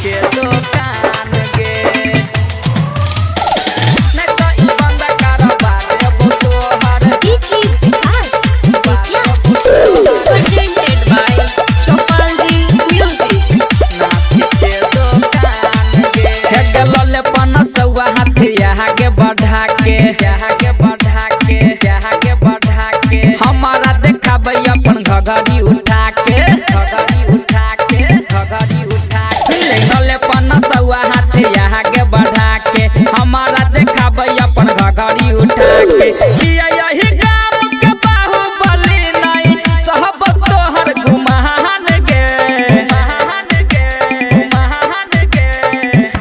के दुकान गे नहीं तो ई बंदा करवा देबो तोहर DJ Vikas Bettiah presented by चौपालजी म्यूजिक नाच के दुकान गे हे गलले पनसवा हाथिया के बढ़ा के हमारा देखाबै अपन घघरी उठा के गलले पनसवा हाथिया के बढ़ा के हमारा देखाबै अपन घघरी उठा के यही गाम के बाहुबली नहीं सहब तोहर गुमान गे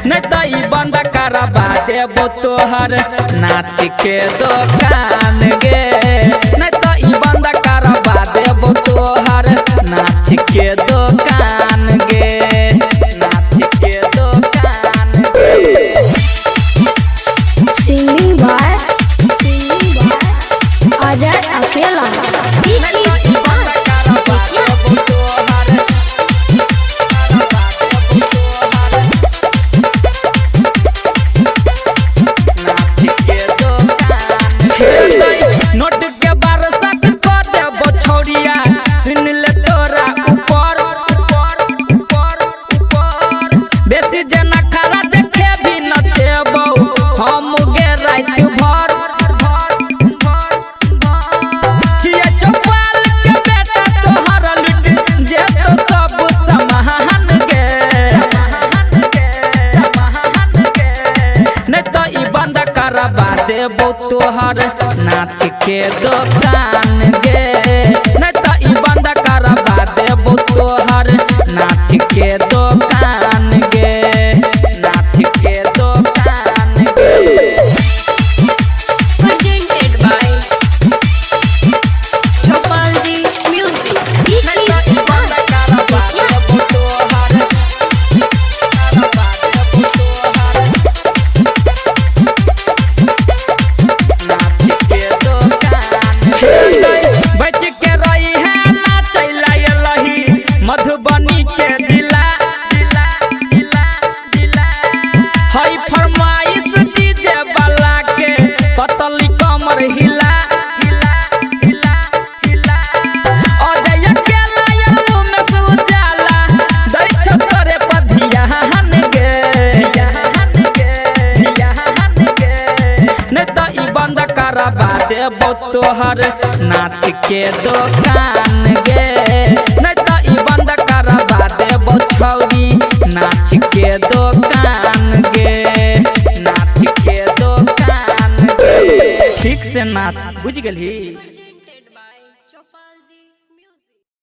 नहीं तो ई बंद करवा देबो तोहर नाच के दुकान गे नहीं तो ई बंद करवा देबो तोहर नाच के दुकान गे नाच के दुकान गे सिंगिंग बाय अजय अकेला डीजी विकास बेतिया नोट के बरसात कर देबो छौरिया सुन ले तोरा ऊपर बेसी जना खरा देखे भी नचेबो हम गे रात भर छिए चौपाल के बेटा तोहर लुट जे तो सब समाहन गे नहीं तो ई बंद करवा देबो तोहर नाच के दुकान गे नहीं तो ई बंद करवा देबो तोहर नाच के दुकान गे नाच के दुकान गे प्रेजेंटेड बाय चौपालजी म्यूजिक डीजी विकास बेतिया बच के रही है नाचैला लही मधुबनी के जिला हई फरमाइश डीजे वाला के पतली कमर हिला अजय अकेला यालू में सुजाला दै छतरे पधियान गे नहीं तो ई बंद करवा देबो तोहर नाच के दुकान गे नहीं तो ई बंद करवा देबो छौरी नाच के दुकान गे नाच के दुकान गे ठीक से नाच बुझ गेलही।